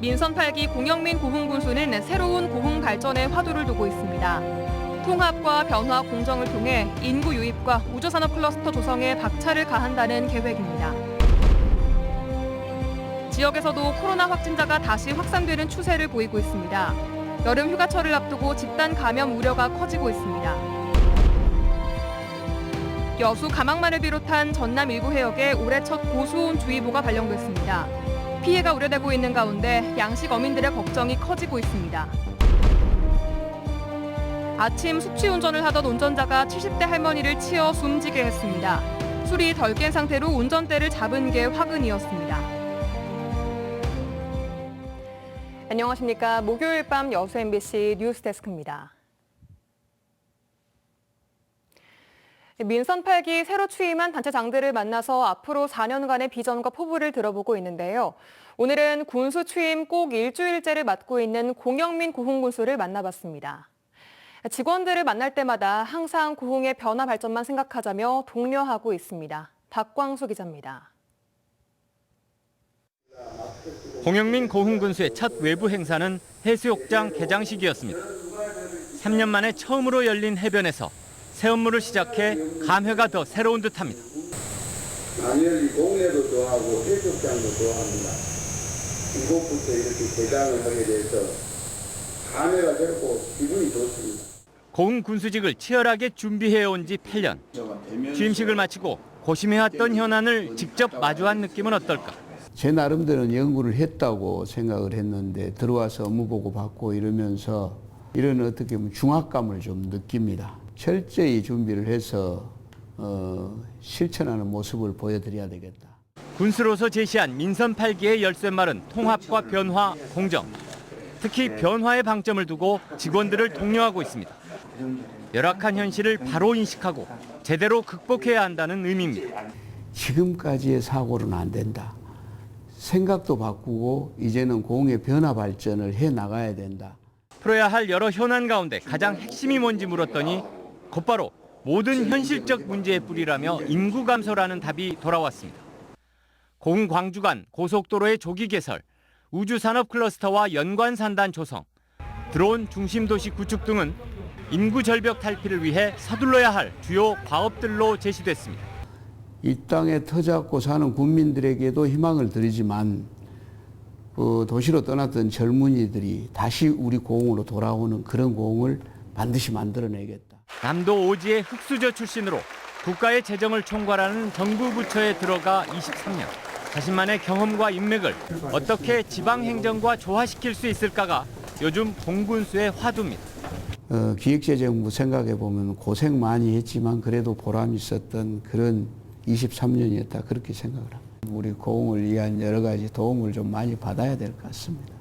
민선 8기 공영민 고흥군수는 새로운 고흥 발전의 화두를 두고 있습니다. 통합과 변화 공정을 통해 인구 유입과 우주산업 클러스터 조성에 박차를 가한다는 계획입니다. 지역에서도 코로나 확진자가 다시 확산되는 추세를 보이고 있습니다. 여름 휴가철을 앞두고 집단 감염 우려가 커지고 있습니다. 여수 가망만을 비롯한 전남 일부 해역에 올해 첫 고수온주의보가 발령됐습니다. 피해가 우려되고 있는 가운데 양식 어민들의 걱정이 커지고 있습니다. 아침 숙취운전을 하던 운전자가 70대 할머니를 치어 숨지게 했습니다. 술이 덜 깬 상태로 운전대를 잡은 게 화근이었습니다. 안녕하십니까. 목요일 밤 여수 MBC 뉴스데스크입니다. 민선 8기 새로 취임한 단체장들을 만나서 앞으로 4년간의 비전과 포부를 들어보고 있는데요. 오늘은 군수 취임 꼭 일주일째를 맡고 있는 공영민 고흥군수를 만나봤습니다. 직원들을 만날 때마다 항상 고흥의 변화 발전만 생각하자며 독려하고 있습니다. 박광수 기자입니다. 공영민 고흥군수의 첫 외부 행사는 해수욕장 개장식이었습니다. 3년 만에 처음으로 열린 해변에서 새 업무를 시작해 감회가 더 새로운 듯합니다. 당연히 동네도 좋아하고 해수욕장도 좋아합니다. 이곳부터 이렇게 개장을 하게 돼서 감회가 새롭고 기분이 좋습니다. 고흥 군수직을 치열하게 준비해온 지 8년. 취임식을 마치고 고심해왔던 현안을 직접 마주한 느낌은 어떨까? 제 나름대로는 연구를 했다고 생각을 했는데 들어와서 업무 보고 받고 이러면서 이런 어떻게 보면 중압감을 좀 느낍니다. 철저히 준비를 해서 실천하는 모습을 보여드려야 되겠다. 군수로서 제시한 민선 8기의 열쇠말은 통합과 변화, 공정. 특히 변화에 방점을 두고 직원들을 독려하고 있습니다. 열악한 현실을 바로 인식하고 제대로 극복해야 한다는 의미입니다. 지금까지의 사고로는 안 된다. 생각도 바꾸고 이제는 공의 변화 발전을 해나가야 된다. 풀어야 할 여러 현안 가운데 가장 핵심이 뭔지 물었더니 곧바로 모든 현실적 문제의 뿌리라며 인구 감소라는 답이 돌아왔습니다. 고흥 광주 간 고속도로의 조기 개설, 우주산업 클러스터와 연관산단 조성, 드론 중심도시 구축 등은 인구 절벽 탈피를 위해 서둘러야 할 주요 과업들로 제시됐습니다. 이 땅에 터잡고 사는 국민들에게도 희망을 드리지만 도시로 떠났던 젊은이들이 다시 우리 고흥으로 돌아오는 그런 고흥을 반드시 만들어내겠다. 남도 오지의 흑수저 출신으로 국가의 재정을 총괄하는 정부 부처에 들어가 23년. 자신만의 경험과 인맥을 어떻게 지방행정과 조화시킬 수 있을까가 요즘 공군수의 화두입니다. 기획재정부 생각해보면 고생 많이 했지만 그래도 보람 있었던 그런 23년이었다 그렇게 생각을 합니다. 우리 고흥을 위한 여러 가지 도움을 좀 많이 받아야 될 것 같습니다.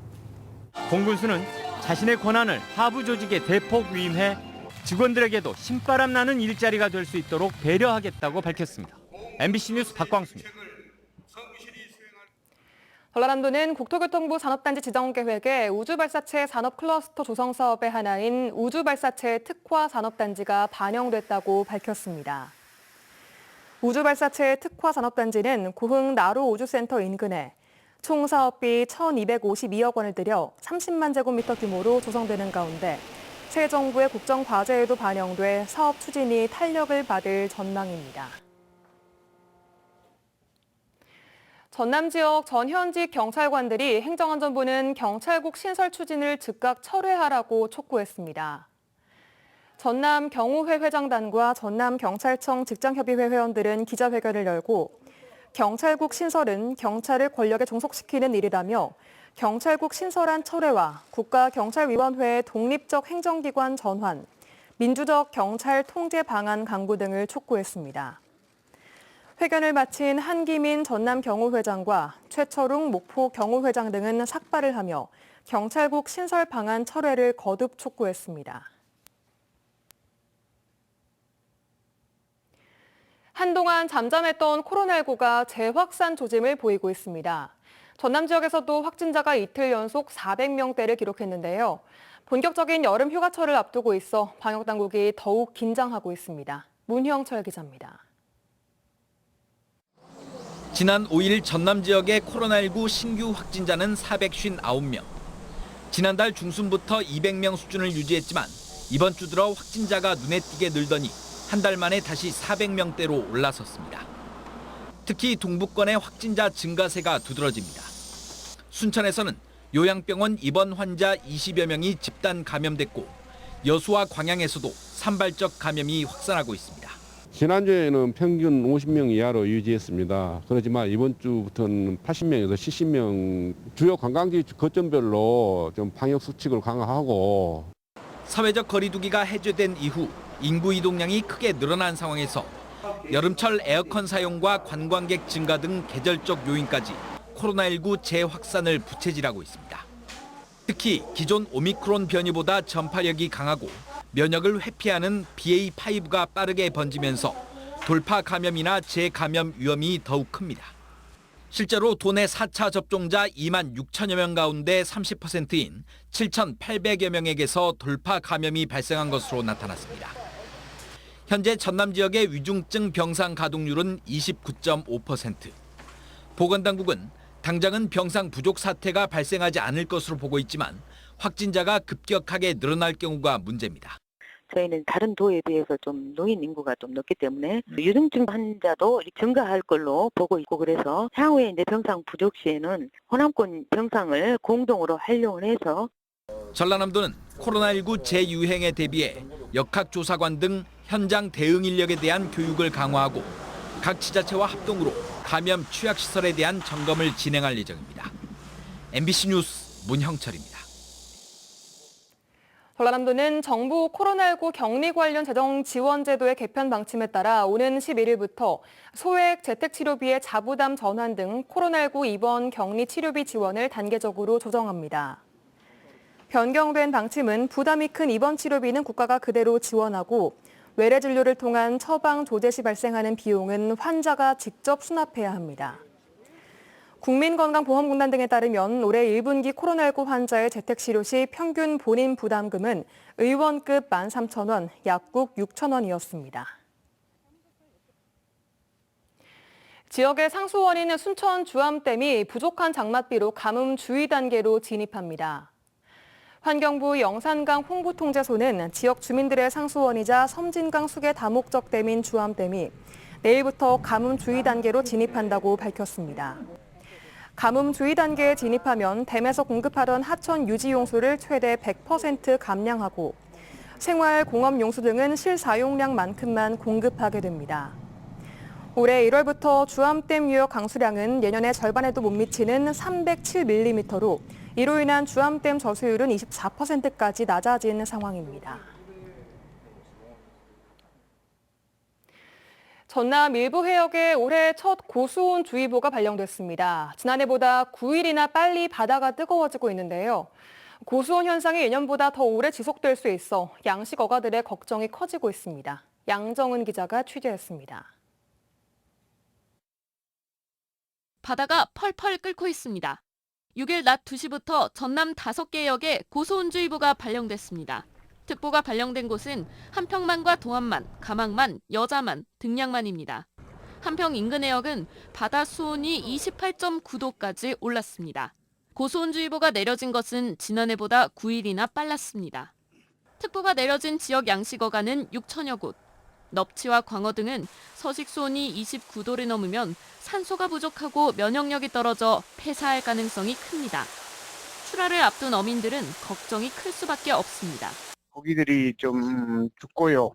공군수는 자신의 권한을 하부 조직에 대폭 위임해 직원들에게도 신바람 나는 일자리가 될 수 있도록 배려하겠다고 밝혔습니다. MBC 뉴스 박광수입니다. 전라남도는 국토교통부 산업단지 지정 계획에 우주발사체 산업 클러스터 조성 사업의 하나인 우주발사체 특화 산업단지가 반영됐다고 밝혔습니다. 우주발사체 특화 산업단지는 고흥 나로 우주센터 인근에 총 사업비 1,252억 원을 들여 30만 제곱미터 규모로 조성되는 가운데 새 정부의 국정과제에도 반영돼 사업 추진이 탄력을 받을 전망입니다. 전남 지역 전현직 경찰관들이 행정안전부는 경찰국 신설 추진을 즉각 철회하라고 촉구했습니다. 전남 경호회 회장단과 전남경찰청 직장협의회 회원들은 기자회견을 열고 경찰국 신설은 경찰을 권력에 종속시키는 일이라며 경찰국 신설안 철회와 국가경찰위원회의 독립적 행정기관 전환, 민주적 경찰 통제 방안 강구 등을 촉구했습니다. 회견을 마친 한기민 전남경호회장과 최철웅 목포경호회장 등은 삭발을 하며 경찰국 신설 방안 철회를 거듭 촉구했습니다. 한동안 잠잠했던 코로나19가 재확산 조짐을 보이고 있습니다. 전남 지역에서도 확진자가 이틀 연속 400명대를 기록했는데요. 본격적인 여름 휴가철을 앞두고 있어 방역당국이 더욱 긴장하고 있습니다. 문형철 기자입니다. 지난 5일 전남 지역의 코로나19 신규 확진자는 459명. 지난달 중순부터 200명 수준을 유지했지만 이번 주 들어 확진자가 눈에 띄게 늘더니 한 달 만에 다시 400명대로 올라섰습니다. 특히 동북권의 확진자 증가세가 두드러집니다. 순천에서는 요양병원 입원 환자 20여 명이 집단 감염됐고 여수와 광양에서도 산발적 감염이 확산하고 있습니다. 지난주에는 평균 50명 이하로 유지했습니다. 그렇지만 이번 주부터는 80명에서 70명, 주요 관광지 거점별로 좀 방역 수칙을 강화하고 사회적 거리두기가 해제된 이후 인구 이동량이 크게 늘어난 상황에서 여름철 에어컨 사용과 관광객 증가 등 계절적 요인까지 코로나19 재확산을 부채질하고 있습니다. 특히 기존 오미크론 변이보다 전파력이 강하고 면역을 회피하는 BA.5가 빠르게 번지면서 돌파 감염이나 재감염 위험이 더욱 큽니다. 실제로 도내 4차 접종자 2만 6천여 명 가운데 30%인 7,800여 명에게서 돌파 감염이 발생한 것으로 나타났습니다. 현재 전남 지역의 위중증 병상 가동률은 29.5%. 보건당국은 당장은 병상 부족 사태가 발생하지 않을 것으로 보고 있지만 확진자가 급격하게 늘어날 경우가 문제입니다. 저희는 다른 도에 비해서 좀 노인 인구가 좀 높기 때문에 유증증 환자도 증가할 걸로 보고 있고, 그래서 향후에 이제 병상 부족 시에는 호남권 병상을 공동으로 활용을 해서 전라남도는 코로나19 재유행에 대비해 역학조사관 등 현장 대응 인력에 대한 교육을 강화하고 각 지자체와 합동으로 감염 취약시설에 대한 점검을 진행할 예정입니다. MBC 뉴스 문형철입니다. 전라남도는 정부 코로나19 격리 관련 재정 지원 제도의 개편 방침에 따라 오는 11일부터 소액 재택치료비의 자부담 전환 등 코로나19 입원 격리 치료비 지원을 단계적으로 조정합니다. 변경된 방침은 부담이 큰 입원 치료비는 국가가 그대로 지원하고 외래 진료를 통한 처방 조제 시 발생하는 비용은 환자가 직접 수납해야 합니다. 국민건강보험공단 등에 따르면 올해 1분기 코로나19 환자의 재택치료 시 평균 본인 부담금은 의원급 13,000원, 약국 6,000원이었습니다. 지역의 상수원인 순천 주암댐이 부족한 장맛비로 가뭄 주의 단계로 진입합니다. 환경부 영산강 홍보통제소는 지역 주민들의 상수원이자 섬진강 수계 다목적 댐인 주암댐이 내일부터 가뭄 주의 단계로 진입한다고 밝혔습니다. 가뭄 주의 단계에 진입하면 댐에서 공급하던 하천 유지 용수를 최대 100% 감량하고 생활 공업 용수 등은 실사용량만큼만 공급하게 됩니다. 올해 1월부터 주암댐 유역 강수량은 예년의 절반에도 못 미치는 307mm로 이로 인한 주암댐 저수율은 24%까지 낮아진 상황입니다. 전남 일부 해역에 올해 첫 고수온주의보가 발령됐습니다. 지난해보다 9일이나 빨리 바다가 뜨거워지고 있는데요. 고수온 현상이 예년보다 더 오래 지속될 수 있어 양식 어가들의 걱정이 커지고 있습니다. 양정은 기자가 취재했습니다. 바다가 펄펄 끓고 있습니다. 6일 낮 2시부터 전남 5개 해역에 고수온주의보가 발령됐습니다. 특보가 발령된 곳은 한평만과 동안만, 가망만, 여자만, 등량만입니다. 한평 인근 해역은 바다 수온이 28.9도까지 올랐습니다. 고수온주의보가 내려진 것은 지난해보다 9일이나 빨랐습니다. 특보가 내려진 지역 양식어가는 6천여 곳. 넙치와 광어 등은 서식 수온이 29도를 넘으면 산소가 부족하고 면역력이 떨어져 폐사할 가능성이 큽니다. 출하를 앞둔 어민들은 걱정이 클 수밖에 없습니다. 고기들이 좀 죽고요.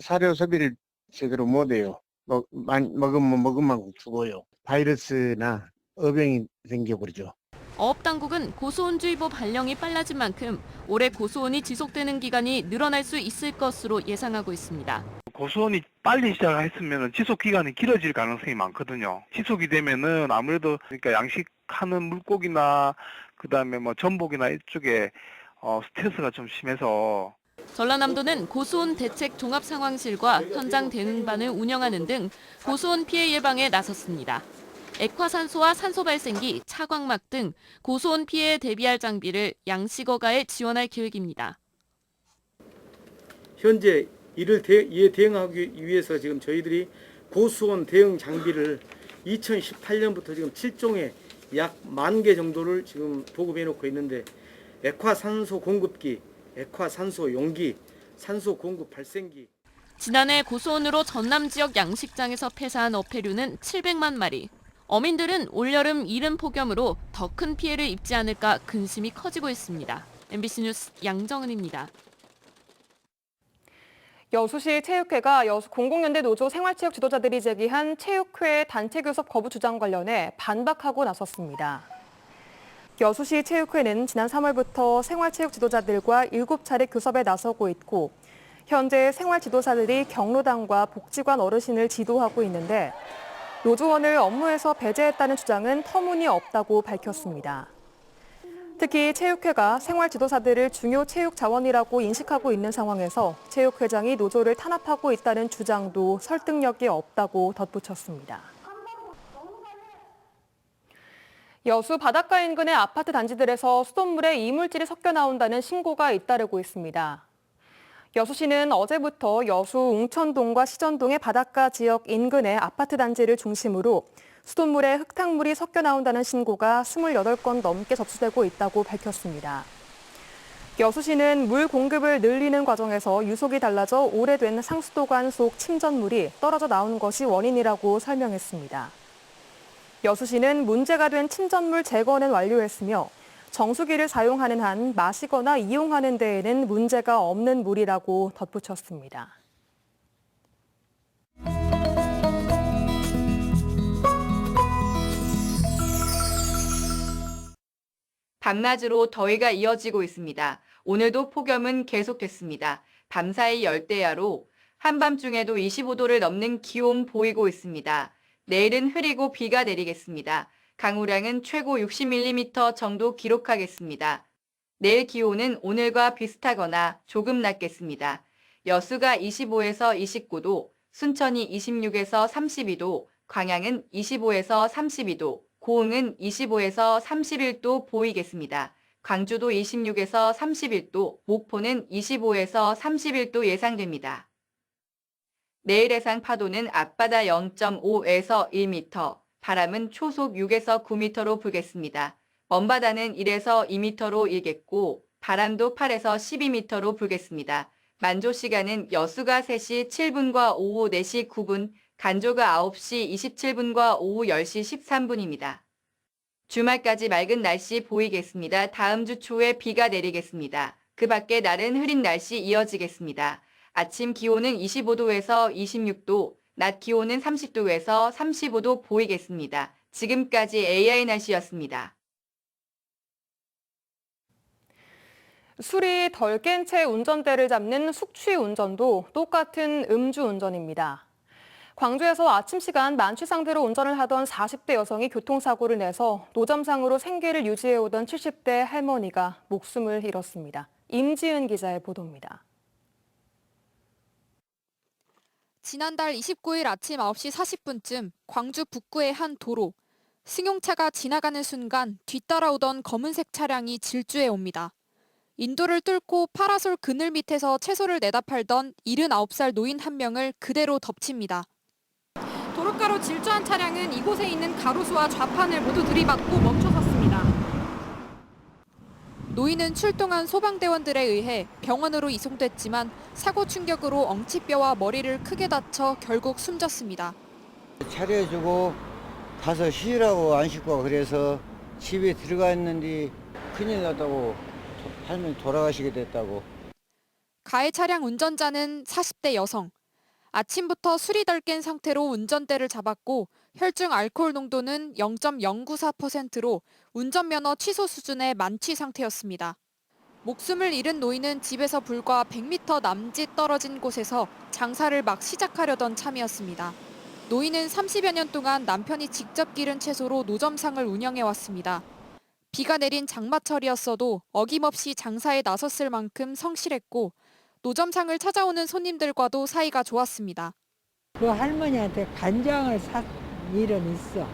사료 소비를 제대로 못해요. 먹으면 먹은 만큼 죽어요. 바이러스나 어병이 생겨버리죠. 어업당국은 고수온주의보 발령이 빨라진 만큼 올해 고수온이 지속되는 기간이 늘어날 수 있을 것으로 예상하고 있습니다. 고수온이 빨리 시작했으면 지속 기간이 길어질 가능성이 많거든요. 지속이 되면은 아무래도 그러니까 양식하는 물고기나 그다음에 뭐 전복이나 이쪽에 스트레스가 좀 심해서. 전라남도는 고수온 대책 종합상황실과 현장 대응반을 운영하는 등 고수온 피해 예방에 나섰습니다. 액화산소와 산소 발생기, 차광막 등 고수온 피해에 대비할 장비를 양식어가에 지원할 계획입니다. 현재 이에 대응하기 위해서 지금 저희들이 고수온 대응 장비를 2018년부터 지금 7종의 약 10,000개 정도를 지금 보급해 놓고 있는데 액화산소 공급기, 액화산소 용기, 산소 공급 발생기. 지난해 고수온으로 전남 지역 양식장에서 폐사한 어패류는 700만 마리. 어민들은 올여름 이른 폭염으로 더 큰 피해를 입지 않을까 근심이 커지고 있습니다. MBC 뉴스 양정은입니다. 여수시 체육회가 여수 공공연대 노조 생활체육 지도자들이 제기한 체육회 단체 교섭 거부 주장 관련해 반박하고 나섰습니다. 여수시 체육회는 지난 3월부터 생활체육 지도자들과 7차례 교섭에 나서고 있고 현재 생활지도사들이 경로당과 복지관 어르신을 지도하고 있는데 노조원을 업무에서 배제했다는 주장은 터무니없다고 밝혔습니다. 특히 체육회가 생활지도사들을 중요 체육 자원이라고 인식하고 있는 상황에서 체육회장이 노조를 탄압하고 있다는 주장도 설득력이 없다고 덧붙였습니다. 여수 바닷가 인근의 아파트 단지들에서 수돗물에 이물질이 섞여 나온다는 신고가 잇따르고 있습니다. 여수시는 어제부터 여수 웅천동과 시전동의 바닷가 지역 인근의 아파트 단지를 중심으로 수돗물에 흙탕물이 섞여 나온다는 신고가 28건 넘게 접수되고 있다고 밝혔습니다. 여수시는 물 공급을 늘리는 과정에서 유속이 달라져 오래된 상수도관 속 침전물이 떨어져 나온 것이 원인이라고 설명했습니다. 여수시는 문제가 된 침전물 제거는 완료했으며 정수기를 사용하는 한 마시거나 이용하는 데에는 문제가 없는 물이라고 덧붙였습니다. 밤낮으로 더위가 이어지고 있습니다. 오늘도 폭염은 계속됐습니다. 밤사이 열대야로 한밤중에도 25도를 넘는 기온 보이고 있습니다. 내일은 흐리고 비가 내리겠습니다. 강우량은 최고 60mm 정도 기록하겠습니다. 내일 기온은 오늘과 비슷하거나 조금 낮겠습니다. 여수가 25에서 29도, 순천이 26에서 32도, 광양은 25에서 32도, 고흥은 25에서 31도 보이겠습니다. 광주도 26에서 31도, 목포는 25에서 31도 예상됩니다. 내일 예상 파도는 앞바다 0.5에서 1m, 바람은 초속 6에서 9m로 불겠습니다. 먼바다는 1에서 2m로 일겠고 바람도 8에서 12m로 불겠습니다. 만조 시간은 여수가 3시 7분과 오후 4시 9분, 간조가 9시 27분과 오후 10시 13분입니다. 주말까지 맑은 날씨 보이겠습니다. 다음 주 초에 비가 내리겠습니다. 그 밖에 날은 흐린 날씨 이어지겠습니다. 아침 기온은 25도에서 26도, 낮 기온은 30도에서 35도 보이겠습니다. 지금까지 AI 날씨였습니다. 술이 덜 깬 채 운전대를 잡는 숙취 운전도 똑같은 음주 운전입니다. 광주에서 아침 시간 만취 상태로 운전을 하던 40대 여성이 교통사고를 내서 노점상으로 생계를 유지해오던 70대 할머니가 목숨을 잃었습니다. 임지은 기자의 보도입니다. 지난달 29일 아침 9시 40분쯤 광주 북구의 한 도로. 승용차가 지나가는 순간 뒤따라오던 검은색 차량이 질주해 옵니다. 인도를 뚫고 파라솔 그늘 밑에서 채소를 내다 팔던 79살 노인 한 명을 그대로 덮칩니다. 도로가로 질주한 차량은 이곳에 있는 가로수와 좌판을 모두 들이받고 멈춰섰습니다. 노인은 출동한 소방대원들에 의해 병원으로 이송됐지만 사고 충격으로 엉치뼈와 머리를 크게 다쳐 결국 숨졌습니다. 차려주고 가서 쉬라고 안 씻고 그래서 집에 들어가 있는데 큰일 났다고 할머니 돌아가시게 됐다고. 가해 차량 운전자는 40대 여성. 아침부터 술이 덜 깬 상태로 운전대를 잡았고 혈중 알코올 농도는 0.094%로 운전면허 취소 수준의 만취 상태였습니다. 목숨을 잃은 노인은 집에서 불과 100m 남짓 떨어진 곳에서 장사를 막 시작하려던 참이었습니다. 노인은 30여 년 동안 남편이 직접 기른 채소로 노점상을 운영해왔습니다. 비가 내린 장마철이었어도 어김없이 장사에 나섰을 만큼 성실했고 노점상을 찾아오는 손님들과도 사이가 좋았습니다. 그 할머니한테 간장을 산 일은 있어.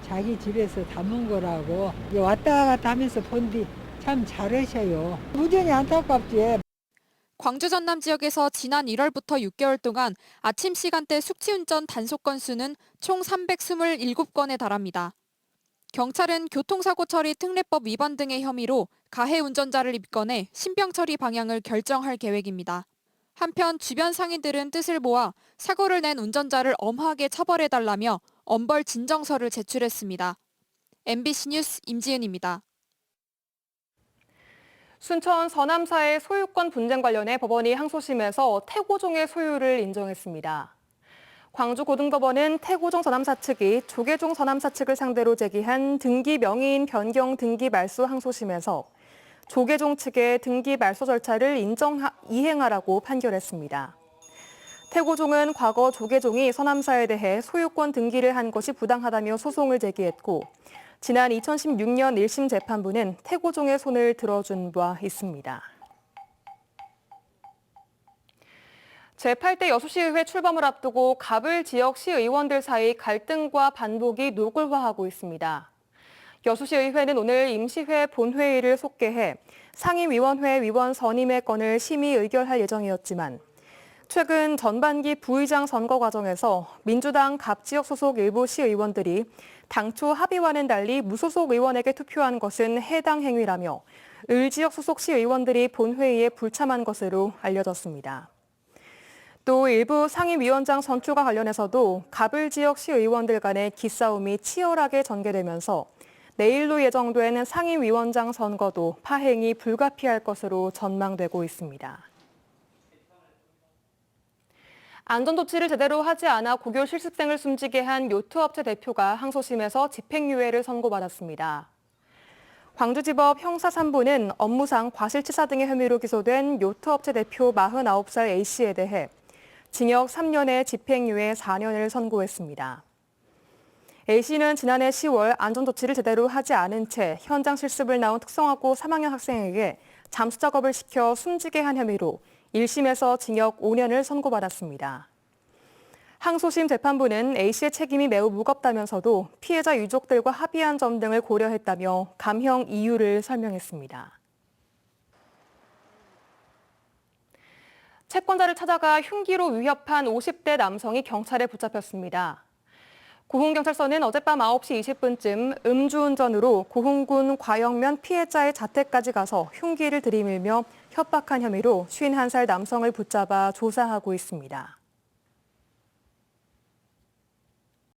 자기 집에서 담은 거라고 왔다 갔다 하면서 본 뒤 참 잘하셔요. 무전히 안타깝지. 광주 전남 지역에서 지난 1월부터 6개월 동안 아침 시간대 숙취운전 단속 건수는 총 327건에 달합니다. 경찰은 교통사고 처리 특례법 위반 등의 혐의로 가해 운전자를 입건해 신병 처리 방향을 결정할 계획입니다. 한편 주변 상인들은 뜻을 모아 사고를 낸 운전자를 엄하게 처벌해달라며 엄벌 진정서를 제출했습니다. MBC 뉴스 임지은입니다. 순천 서남사의 소유권 분쟁 관련해 법원이 항소심에서 태고종의 소유를 인정했습니다. 광주고등법원은 태고종 서남사 측이 조계종 서남사 측을 상대로 제기한 등기 명의인 변경 등기 말소 항소심에서 조계종 측의 등기 말소 절차를 이행하라고 판결했습니다. 태고종은 과거 조계종이 서남사에 대해 소유권 등기를 한 것이 부당하다며 소송을 제기했고 지난 2016년 1심 재판부는 태고종의 손을 들어준 바 있습니다. 제8대 여수시의회 출범을 앞두고 갑을 지역 시의원들 사이 갈등과 반복이 노골화하고 있습니다. 여수시의회는 오늘 임시회 본회의를 속개해 상임위원회 위원 선임의 건을 심의 의결할 예정이었지만 최근 전반기 부의장 선거 과정에서 민주당 갑지역 소속 일부 시의원들이 당초 합의와는 달리 무소속 의원에게 투표한 것은 해당 행위라며 을지역 소속 시의원들이 본회의에 불참한 것으로 알려졌습니다. 또 일부 상임위원장 선출과 관련해서도 갑을 지역 시의원들 간의 기싸움이 치열하게 전개되면서 내일로 예정된 상임위원장 선거도 파행이 불가피할 것으로 전망되고 있습니다. 안전조치를 제대로 하지 않아 고교 실습생을 숨지게 한 요트업체 대표가 항소심에서 집행유예를 선고받았습니다. 광주지법 형사 3부는 업무상 과실치사 등의 혐의로 기소된 요트업체 대표 49살 A씨에 대해 징역 3년에 집행유예 4년을 선고했습니다. A씨는 지난해 10월 안전조치를 제대로 하지 않은 채 현장 실습을 나온 특성화고 3학년 학생에게 잠수 작업을 시켜 숨지게 한 혐의로 1심에서 징역 5년을 선고받았습니다. 항소심 재판부는 A씨의 책임이 매우 무겁다면서도 피해자 유족들과 합의한 점 등을 고려했다며 감형 이유를 설명했습니다. 채권자를 찾아가 흉기로 위협한 50대 남성이 경찰에 붙잡혔습니다. 고흥경찰서는 어젯밤 9시 20분쯤 음주운전으로 고흥군 과영면 피해자의 자택까지 가서 흉기를 들이밀며 협박한 혐의로 51살 남성을 붙잡아 조사하고 있습니다.